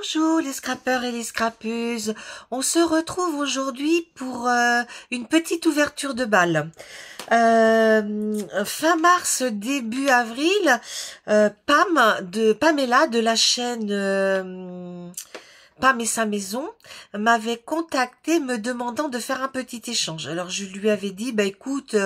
Bonjour les scrappeurs et les scrappeuses, on se retrouve aujourd'hui pour une petite ouverture de bal. Fin mars, début avril, Pamela de la chaîne Pam et sa maison m'avait contacté me demandant de faire un petit échange. Alors je lui avais dit, bah écoute,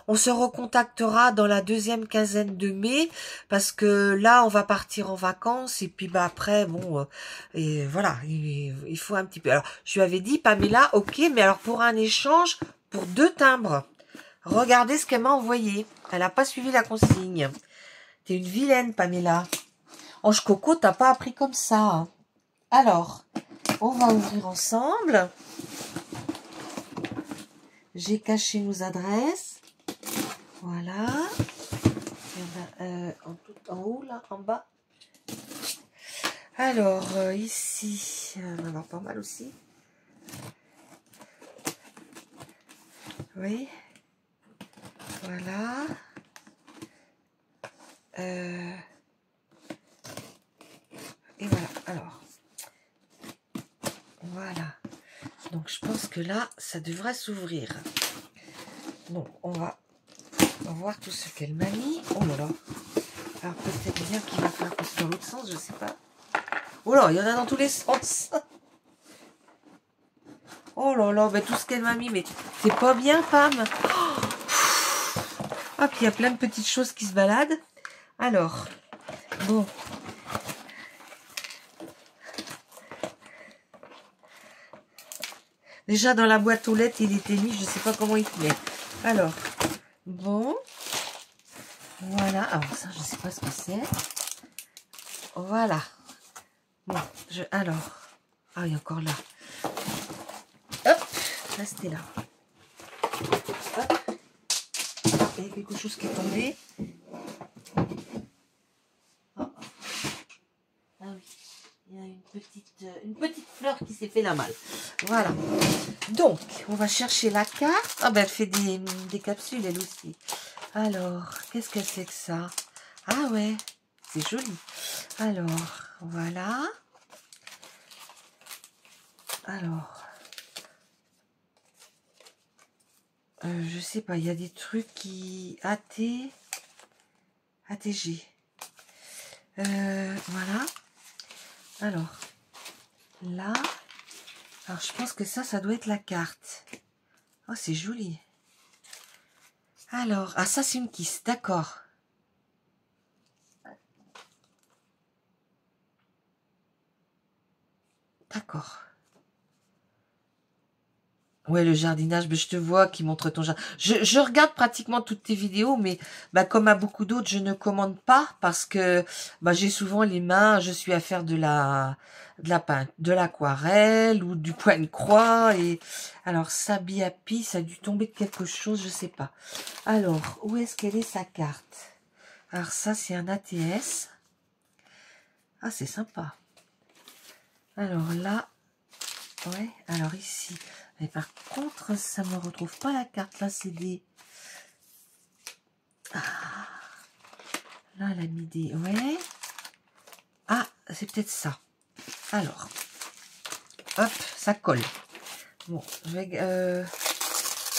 on se recontactera dans la deuxième quinzaine de mai parce que là on va partir en vacances et puis bah après bon et voilà, il faut un petit peu. Alors je lui avais dit, Pamela, ok, mais alors pour un échange pour 2 timbres. Regardez ce qu'elle m'a envoyé. Elle n'a pas suivi la consigne. T'es une vilaine, Pamela. Ange Coco, t'as pas appris comme ça. Hein. Alors, on va ouvrir ensemble. J'ai caché nos adresses. Voilà. En haut, là, en bas. Alors, ici, on va avoir pas mal aussi. Oui. Voilà. Et voilà. Alors. Voilà. Donc, je pense que là, ça devrait s'ouvrir. Donc, on va voir tout ce qu'elle m'a mis. Oh là là. Alors, peut-être bien qu'il va faire passer dans l'autre sens, je sais pas. Oh là, il y en a dans tous les sens. Oh là là, ben tout ce qu'elle m'a mis, mais c'est pas bien, Pam. Oh. Ah, puis il y a plein de petites choses qui se baladent. Alors, bon. Déjà, dans la boîte aux lettres, il était mis, je sais pas comment il fait. Alors, bon. Voilà. Alors, ça, je sais pas ce que c'est. Voilà. Bon, alors. Ah, il y a encore là. Hop, restez là. Hop. Il y a quelque chose qui est tombé. Oh. Ah oui. Il y a une petite fleur qui s'est fait la malle. Voilà. Donc, on va chercher la carte. Ah ben, elle fait des capsules, elle aussi. Alors, qu'est-ce que c'est que ça? Ah ouais, c'est joli. Alors, voilà. Alors, je sais pas, il y a des trucs qui... ATG. Voilà. Alors, là... Alors, je pense que ça doit être la carte. Oh, c'est joli. Alors, ah, ça, c'est une kiss, d'accord. D'accord. Ouais, le jardinage, ben, je te vois qui montre ton jardin. Je regarde pratiquement toutes tes vidéos, mais bah, comme à beaucoup d'autres, je ne commande pas parce que bah, j'ai souvent les mains, je suis à faire de la peinture, de l'aquarelle ou du point de croix. Et alors, Sabi Happy, ça a dû tomber de quelque chose, je sais pas. Alors, où est-ce qu'elle est sa carte? Alors ça, c'est un ATS. Ah, c'est sympa. Alors là, ouais, alors ici... Mais par contre, ça me retrouve pas la carte. Là, c'est des... Ah, là, elle a mis des... Ouais. Ah, c'est peut-être ça. Alors. Hop, ça colle. Bon, je vais...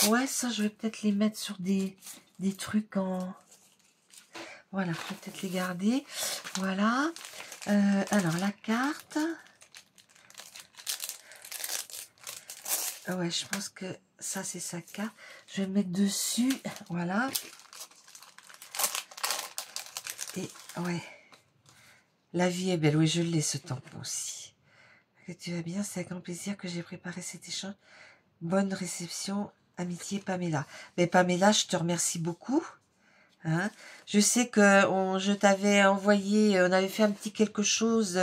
Ouais, ça, je vais peut-être les mettre sur des trucs en... Voilà, je vais peut-être les garder. Voilà. Alors, la carte... Ouais, je pense que ça, c'est sa carte. Je vais mettre dessus. Voilà. Et, ouais. La vie est belle. Oui, je l'ai, ce tampon aussi. Que tu vas bien, c'est avec grand plaisir que j'ai préparé cet échange. Bonne réception, amitié, Pamela. Mais Pamela, je te remercie beaucoup. Hein. Je sais que je t'avais envoyé, on avait fait un petit quelque chose...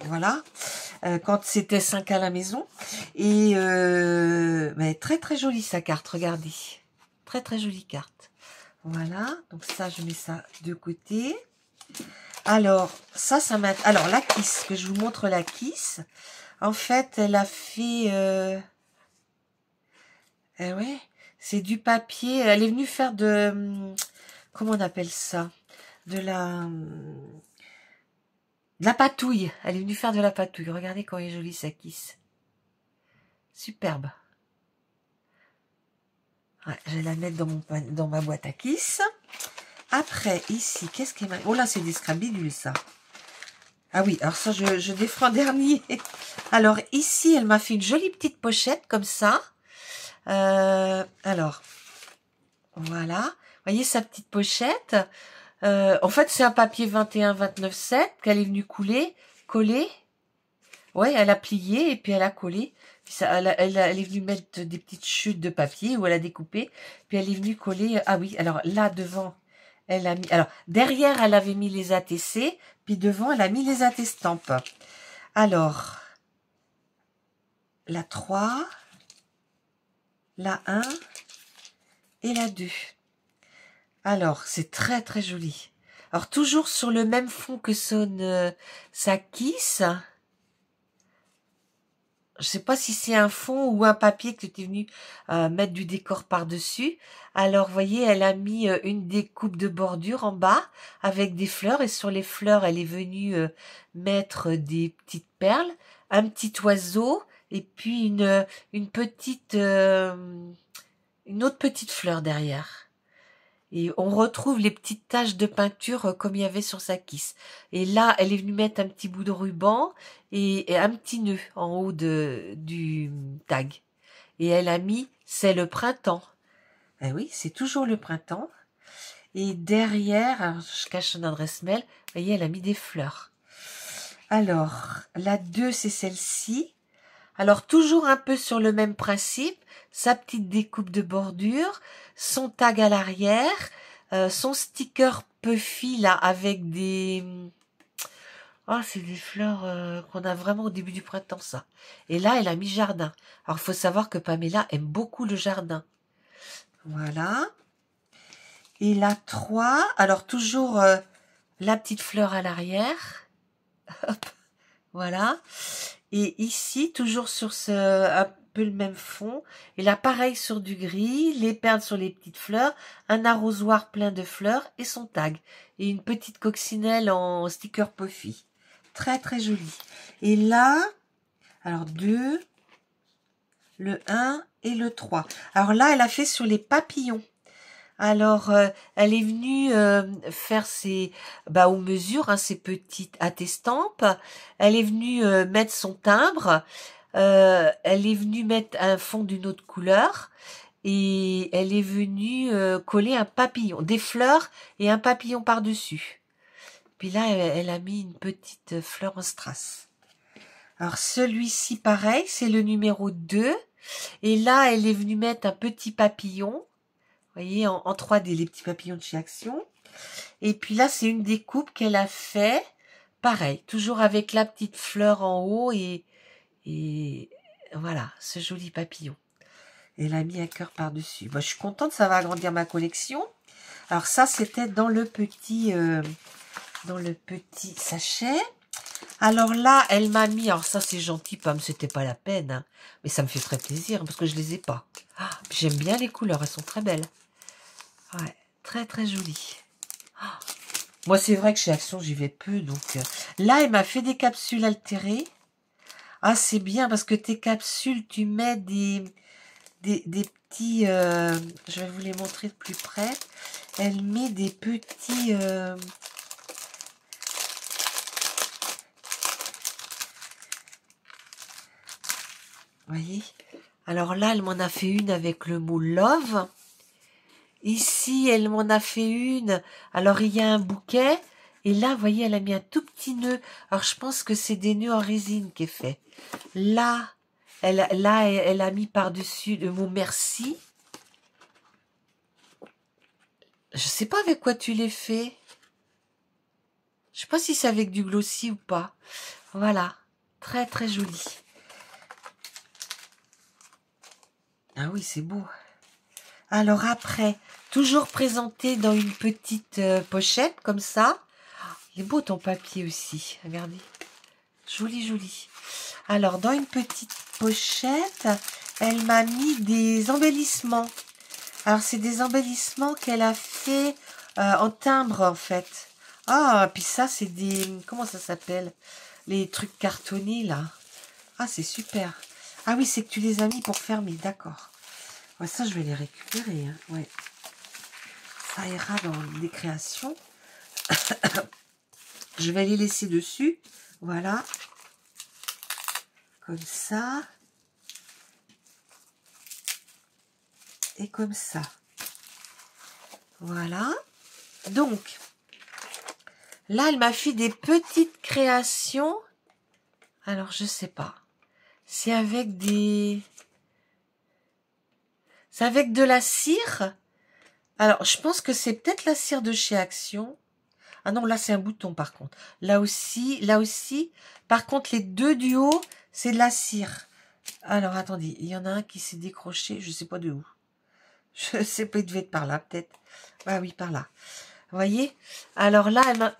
voilà, quand c'était 5 à la maison. Et mais très très jolie sa carte, regardez. Très très jolie carte. Voilà, donc ça, je mets ça de côté. Alors, ça m'intéresse. Alors, la kiss, que je vous montre la kiss. En fait, elle a fait... ouais, c'est du papier. Elle est venue faire de... Comment on appelle ça? de la patouille. Elle est venue faire de la patouille. Regardez quand elle est jolie sa kiss. Superbe. Ouais, je vais la mettre dans ma boîte à kiss. Après, ici, qu'est-ce qu'elle m'a... Oh là, c'est des scrabidules, ça. Ah oui, alors ça, je défends en dernier. Alors, ici, elle m'a fait une jolie petite pochette, comme ça. Alors, voilà. Vous voyez sa petite pochette. En fait, c'est un papier 21-29-7 qu'elle est venue coller. Ouais, elle a plié et puis elle a collé. Puis ça, elle est venue mettre des petites chutes de papier où elle a découpé. Puis elle est venue coller. Ah oui, alors là, devant... Elle a mis, alors, derrière, elle avait mis les ATC, puis devant, elle a mis les AT-stampes. Alors, la 3, la 1 et la 2. Alors, c'est très, très joli. Alors, toujours sur le même fond que son sa kiss. Je sais pas si c'est un fond ou un papier que tu es venu mettre du décor par-dessus. Alors, vous voyez, elle a mis une découpe de bordure en bas avec des fleurs. Et sur les fleurs, elle est venue mettre des petites perles, un petit oiseau et puis une petite, une autre petite fleur derrière. Et on retrouve les petites taches de peinture comme il y avait sur sa kiss. Et là, elle est venue mettre un petit bout de ruban et un petit nœud en haut du tag. Et elle a mis « C'est le printemps ». Eh oui, c'est toujours le printemps. Et derrière, alors je cache son adresse mail, vous voyez, elle a mis des fleurs. Alors, la 2, c'est celle-ci. Alors, toujours un peu sur le même principe, sa petite découpe de bordure, son tag à l'arrière, son sticker Puffy, là, avec des... Oh, c'est des fleurs qu'on a vraiment au début du printemps, ça. Et là, elle a mis jardin. Alors, il faut savoir que Pamela aime beaucoup le jardin. Voilà. Et la 3, alors toujours la petite fleur à l'arrière. Hop, voilà. Et ici, toujours sur un peu le même fond. Et là, pareil sur du gris, les perles sur les petites fleurs, un arrosoir plein de fleurs et son tag. Et une petite coccinelle en sticker Puffy. Très, très joli. Et là, alors 2, le 1 et le 3. Alors là, elle a fait sur les papillons. Alors, elle est venue faire ses, aux mesures, hein, ses petites attestampes. Elle est venue mettre son timbre. Elle est venue mettre un fond d'une autre couleur. Et elle est venue coller un papillon, des fleurs et un papillon par-dessus. Puis là, elle a mis une petite fleur en strass. Alors, celui-ci, pareil, c'est le numéro 2. Et là, elle est venue mettre un petit papillon. Vous voyez, en 3D, les petits papillons de chez Action. Et puis là, c'est une découpe qu'elle a fait. Pareil, toujours avec la petite fleur en haut et voilà, ce joli papillon. Elle a mis un cœur par-dessus. Bon, je suis contente, ça va agrandir ma collection. Alors ça, c'était dans le petit sachet. Alors là, elle m'a mis, alors ça c'est gentil, Pam, c'était pas la peine, hein, mais ça me fait très plaisir parce que je les ai pas. Ah, j'aime bien les couleurs, elles sont très belles. Ouais, très très jolies. Ah, moi c'est vrai que chez Action j'y vais peu, donc là elle m'a fait des capsules altérées. Ah c'est bien parce que tes capsules, tu mets des petits, je vais vous les montrer de plus près. Elle met des petits... voyez, alors là, elle m'en a fait une avec le mot love. Ici, elle m'en a fait une. Alors, il y a un bouquet. Et là, vous voyez, elle a mis un tout petit nœud. Alors, je pense que c'est des nœuds en résine qui est fait. Là, elle a mis par-dessus le mot merci. Je sais pas avec quoi tu les fais. Je sais pas si c'est avec du glossy ou pas. Voilà. Très, très joli. Ah oui, c'est beau. Alors après, toujours présenté dans une petite pochette, comme ça. Il est beau ton papier aussi, regardez. Joli, joli. Alors, dans une petite pochette, elle m'a mis des embellissements. Alors, c'est des embellissements qu'elle a fait en timbre, en fait. Ah, puis ça, c'est des... Comment ça s'appelle? Les trucs cartonnés, là. Ah, c'est super. Ah oui, c'est que tu les as mis pour fermer, d'accord. Ouais, ça, je vais les récupérer. Hein. Ouais. Ça ira dans les créations. Je vais les laisser dessus. Voilà. Comme ça. Et comme ça. Voilà. Donc, là, elle m'a fait des petites créations. Alors, je sais pas. C'est avec des... C'est avec de la cire. Alors, je pense que c'est peut-être la cire de chez Action. Ah non, là, c'est un bouton, par contre. Là aussi. Par contre, les deux du haut, c'est de la cire. Alors, attendez. Il y en a un qui s'est décroché. Je sais pas de où. Je sais pas, il devait être par là, peut-être. Ah oui, par là. Vous voyez? Alors là, elle m'a...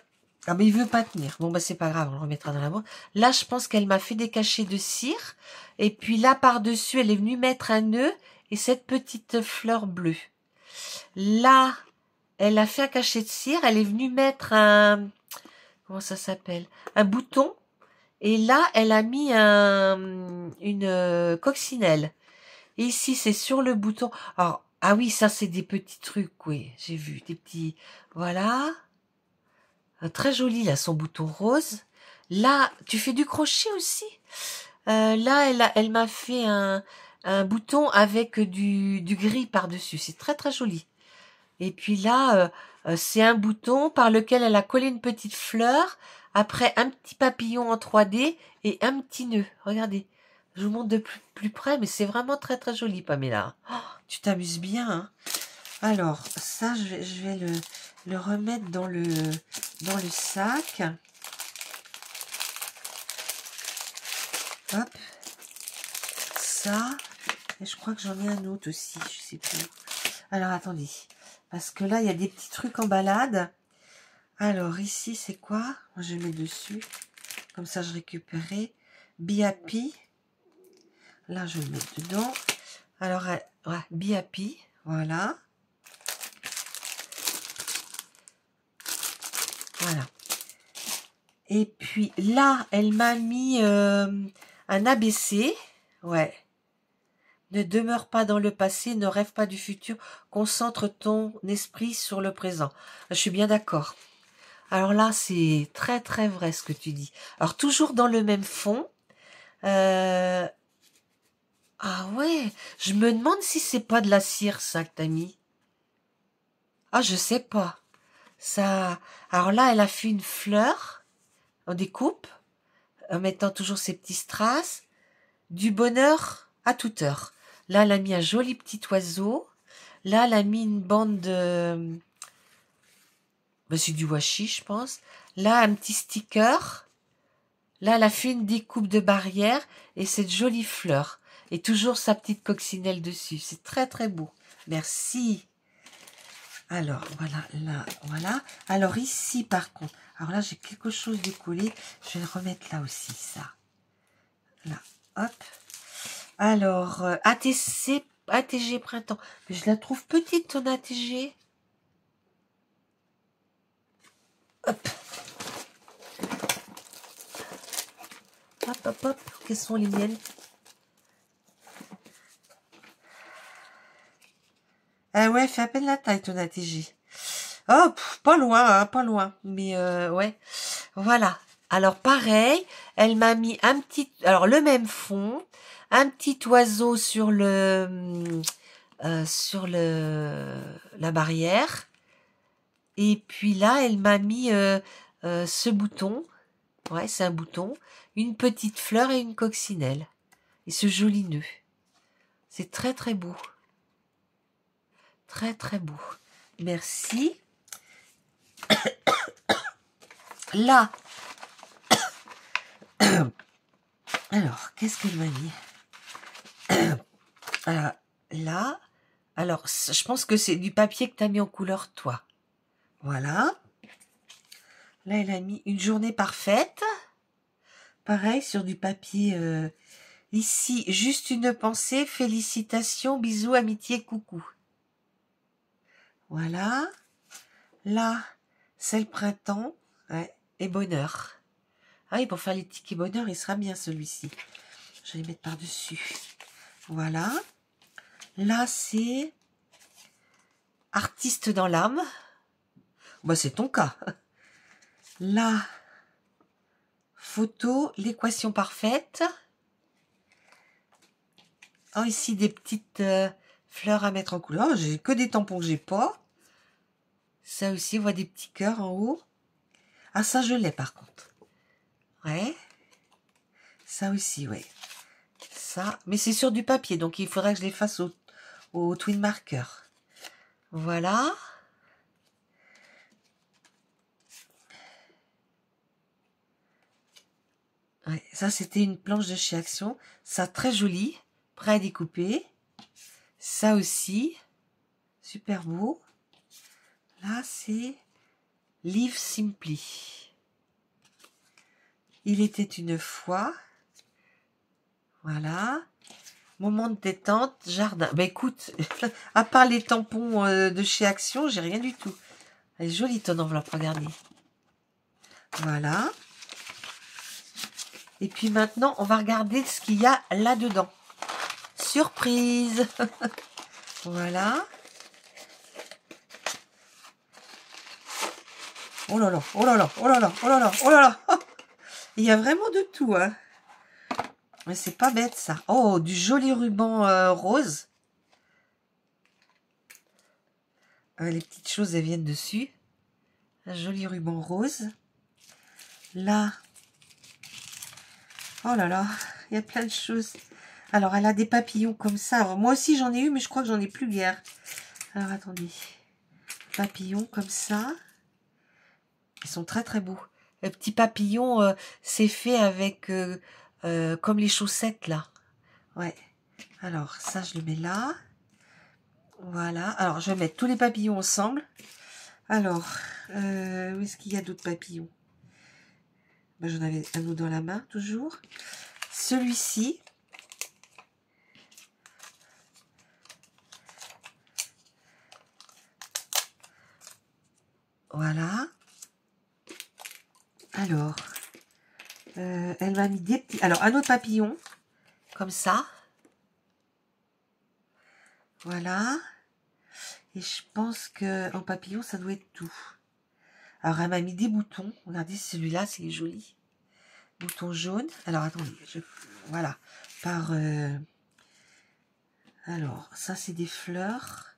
Ah, mais il veut pas tenir. Bon, bah, c'est pas grave, on le remettra dans la boîte. Là, je pense qu'elle m'a fait des cachets de cire. Et puis là, par-dessus, elle est venue mettre un nœud et cette petite fleur bleue. Là, elle a fait un cachet de cire. Elle est venue mettre un... Comment ça s'appelle? Un bouton. Et là, elle a mis une coccinelle. Et ici, c'est sur le bouton. Alors, ah oui, ça, c'est des petits trucs, oui. J'ai vu, des petits... Voilà. Très joli, là, son bouton rose. Là, tu fais du crochet aussi. Là, elle m'a fait un bouton avec du gris par-dessus. C'est très, très joli. Et puis là, c'est un bouton par lequel elle a collé une petite fleur. Après, un petit papillon en 3D et un petit nœud. Regardez. Je vous montre de plus près, mais c'est vraiment très, très joli, Pamela. Oh, tu t'amuses bien, hein. Alors, ça, je vais le remettre dans le sac. Hop. Ça. Et je crois que j'en ai un autre aussi, je sais plus. Alors, attendez. Parce que là, il y a des petits trucs en balade. Alors, ici, c'est quoi? Moi, je mets dessus. Comme ça, je récupérerai. Be Happy. Là, je vais le mettre dedans. Alors, ouais, Be Happy. Voilà. Voilà. Et puis là, elle m'a mis un ABC. Ouais. Ne demeure pas dans le passé, ne rêve pas du futur, concentre ton esprit sur le présent. Je suis bien d'accord. Alors là, c'est très très vrai ce que tu dis. Alors toujours dans le même fond. Ah ouais, je me demande si c'est pas de la cire ça que t'as mis. Ah, je sais pas. Ça. Alors là, elle a fait une fleur en découpe, en mettant toujours ses petits strass. Du bonheur à toute heure. Là, elle a mis un joli petit oiseau. Là, elle a mis une bande de... Ben, c'est du washi, je pense. Là, un petit sticker. Là, elle a fait une découpe de barrière et cette jolie fleur. Et toujours sa petite coccinelle dessus. C'est très, très beau. Merci. Alors, voilà, là, voilà. Alors, ici, par contre, alors là, j'ai quelque chose de collé. Je vais le remettre là aussi, ça. Là, hop. Alors, ATG printemps. Mais je la trouve petite, ton ATG. Hop. Hop, hop, hop. Quelles sont les miennes? Ah ouais, fait à peine la taille, ton ATG. Oh, pas loin, hein, pas loin. Mais ouais, voilà. Alors, pareil, elle m'a mis un petit... Alors, le même fond. Un petit oiseau sur la barrière. Et puis là, elle m'a mis ce bouton. Ouais, c'est un bouton. Une petite fleur et une coccinelle. Et ce joli nœud. C'est très, très beau. Très, très beau. Merci. Là. Alors, qu'est-ce qu'elle m'a mis? Là. Alors, je pense que c'est du papier que tu as mis en couleur, toi. Voilà. Là, elle a mis une journée parfaite. Pareil, sur du papier. Ici, juste une pensée. Félicitations, bisous, amitié, coucou. Voilà. Là, c'est le printemps, ouais, et bonheur. Ah oui, pour faire les tickets bonheur, il sera bien celui-ci. Je vais les mettre par-dessus. Voilà. Là, c'est artiste dans l'âme. Bah, c'est ton cas. Là, photo, l'équation parfaite. Oh, ici, des petites fleurs à mettre en couleur. Oh, j'ai que des tampons que j'ai pas. Ça aussi, on voit des petits cœurs en haut. Ah, ça, je l'ai par contre. Ouais. Ça aussi, ouais. Ça, mais c'est sur du papier, donc il faudrait que je les fasse au twin marker. Voilà. Ouais, ça, c'était une planche de chez Action. Ça, très joli. Prêt à découper. Ça aussi. Super beau. Là, c'est Live Simply. Il était une fois. Voilà. Moment de détente, jardin. Ben écoute, à part les tampons de chez Action, j'ai rien du tout. Elle est jolie ton enveloppe, regardez. Voilà. Et puis maintenant, on va regarder ce qu'il y a là-dedans. Surprise. Voilà. Oh là là, oh là là, oh là là, oh là là, oh là là. Il y a vraiment de tout, hein. Mais c'est pas bête, ça. Oh, du joli ruban rose. Les petites choses, elles viennent dessus. Un joli ruban rose. Là. Oh là là, il y a plein de choses. Alors, elle a des papillons comme ça. Alors, moi aussi, j'en ai eu, mais je crois que j'en ai plus guère. Alors, attendez. Papillons comme ça. Ils sont très très beaux. Le petit papillon, c'est fait avec comme les chaussettes là. Ouais. Alors ça je le mets là. Voilà. Alors je vais mettre tous les papillons ensemble. Alors, où est-ce qu'il y a d'autres papillons? Ben, j'en avais un autre dans la main toujours. Celui-ci. Voilà. Alors, elle m'a mis des petits... Alors, un autre papillon, comme ça. Voilà. Et je pense que en papillon, ça doit être tout. Alors, elle m'a mis des boutons. Regardez, celui-là, c'est joli. Bouton jaune. Alors, attendez. Voilà. Par... Alors, ça, c'est des fleurs.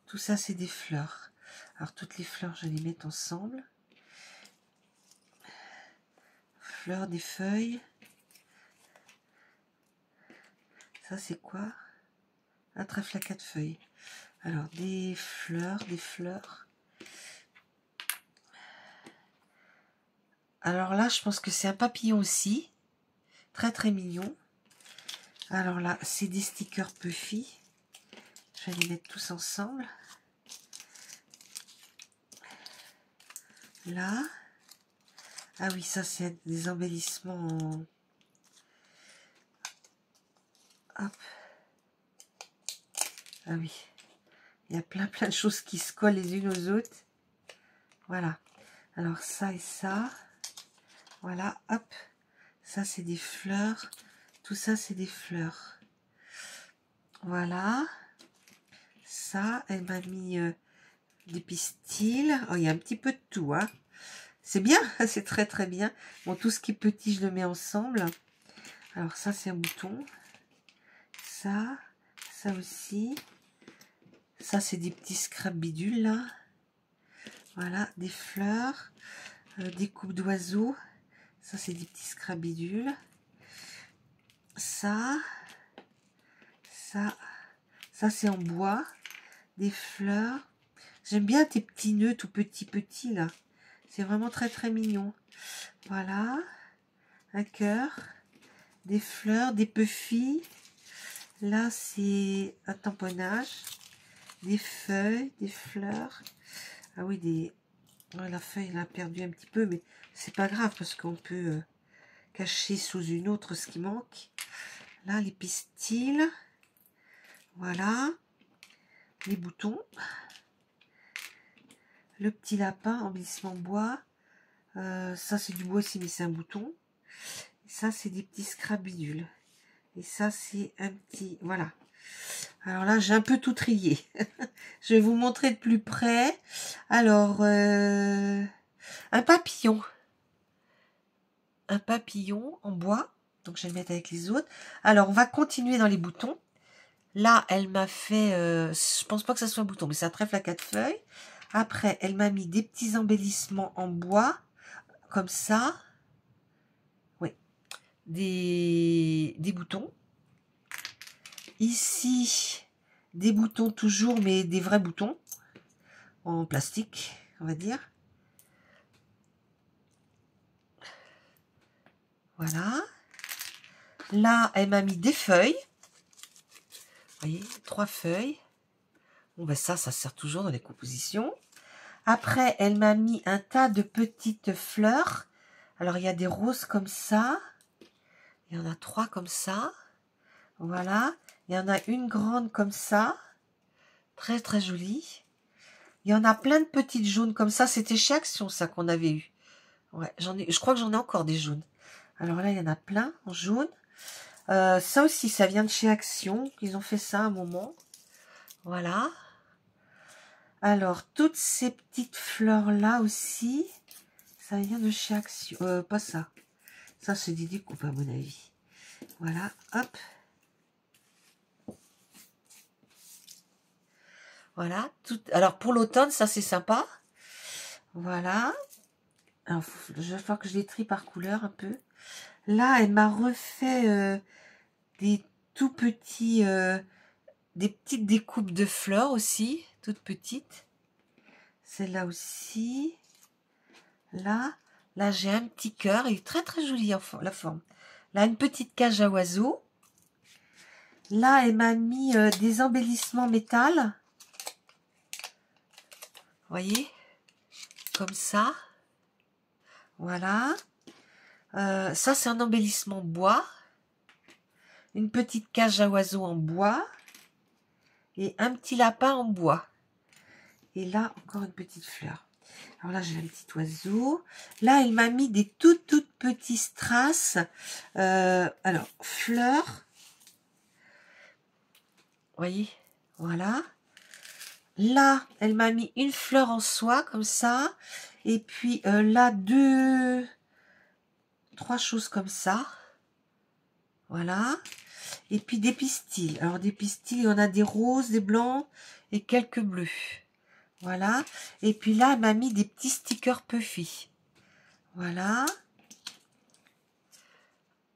Tout ça, c'est des fleurs. Alors, toutes les fleurs, je vais les mettre ensemble. Fleurs, des feuilles. Ça, c'est quoi? Un trèfle à 4 feuilles. Alors, des fleurs, des fleurs. Alors là, je pense que c'est un papillon aussi. Très, très mignon. Alors là, c'est des stickers Puffy. Je vais les mettre tous ensemble. Là. Ah oui, ça, c'est des embellissements en... Hop. Ah oui. Il y a plein de choses qui se collent les unes aux autres. Voilà. Alors ça et ça. Voilà, hop. Ça, c'est des fleurs. Tout ça, c'est des fleurs. Voilà. Ça, elle m'a mis des pistils. Oh, il y a un petit peu de tout, hein. C'est bien, c'est très très bien. Bon, tout ce qui est petit, je le mets ensemble. Alors ça, c'est un bouton. Ça aussi. Ça, c'est des petits scraps bidules, là. Voilà, des fleurs, des coupes d'oiseaux. Ça, c'est des petits scraps bidules. Ça, c'est en bois. Des fleurs. J'aime bien tes petits nœuds tout petits, là. C'est vraiment très, très mignon. Voilà. Un cœur. Des fleurs, des puffis. Là, c'est un tamponnage. Des feuilles, des fleurs. Ah oui, des... Ouais, la feuille, elle a perdu un petit peu, mais c'est pas grave parce qu'on peut cacher sous une autre ce qui manque. Là, les pistils. Voilà. Les boutons. le petit lapin, embellissement bois. Ça, c'est du bois aussi, mais c'est un bouton. Ça, c'est des petits scrabidules. Et ça, c'est un petit... Voilà. Alors là, j'ai un peu tout trié. Je vais vous montrer de plus près. Alors, un papillon. Un papillon en bois. Donc, je vais le mettre avec les autres. Alors, on va continuer dans les boutons. Là, elle m'a fait... je pense pas que ça soit un bouton, mais c'est un trèfle à 4 feuilles. Après, elle m'a mis des petits embellissements en bois. Comme ça. Oui. Des boutons. Ici, des boutons toujours, mais des vrais boutons. En plastique, on va dire. Voilà. Là, elle m'a mis des feuilles. Vous voyez, 3 feuilles. Bon, ben ça sert toujours dans les compositions. Après, elle m'a mis un tas de petites fleurs. Alors, il y a des roses comme ça. Il y en a 3 comme ça. Voilà. Il y en a une grande comme ça. Très, très jolie. Il y en a plein de petites jaunes comme ça. C'était chez Action, ça, qu'on avait eu. Ouais, je crois que j'en ai encore des jaunes. Alors là, il y en a plein en jaune. Ça aussi, ça vient de chez Action. Ils ont fait ça à un moment. Voilà. Alors, toutes ces petites fleurs-là aussi, ça vient de chez Action. Pas ça. Ça, c'est des découpes, à mon avis. Voilà, hop. Voilà. Alors, pour l'automne, ça, c'est sympa. Voilà. Alors, je vais falloir que je les trie par couleur un peu. Là, elle m'a refait des tout petits... des petites découpes de fleurs aussi, toutes petites. Celle-là aussi. Là j'ai un petit cœur. Il est très très joli la forme. Là, une petite cage à oiseaux. Là, elle m'a mis des embellissements métal. Vous voyez? Comme ça. Voilà. Ça, c'est un embellissement bois. Une petite cage à oiseaux en bois. Et un petit lapin en bois. Et là, encore une petite fleur. Alors là, j'ai un petit oiseau. Là, elle m'a mis des toutes petits strass. Alors, fleurs. Vous voyez? Voilà. Là, elle m'a mis une fleur en soie, comme ça. Et puis là, 3 choses comme ça. Voilà. Et puis des pistils. Alors, des pistils, il y en a des roses, des blancs et quelques bleus. Voilà. Et puis là, elle m'a mis des petits stickers Puffy. Voilà.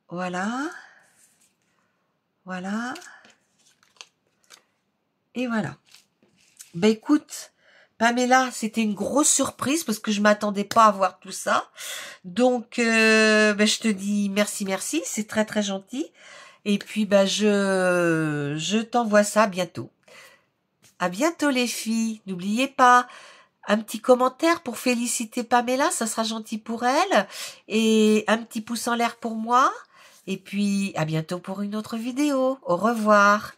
Voilà. Voilà. Et voilà. Ben écoute, Pamela, c'était une grosse surprise parce que je m'attendais pas à voir tout ça. Donc, ben, je te dis merci, merci. C'est très, très gentil. Et puis, ben, je t'envoie ça bientôt. À bientôt les filles. N'oubliez pas, un petit commentaire pour féliciter Pamela, ça sera gentil pour elle. Et un petit pouce en l'air pour moi. Et puis, à bientôt pour une autre vidéo. Au revoir.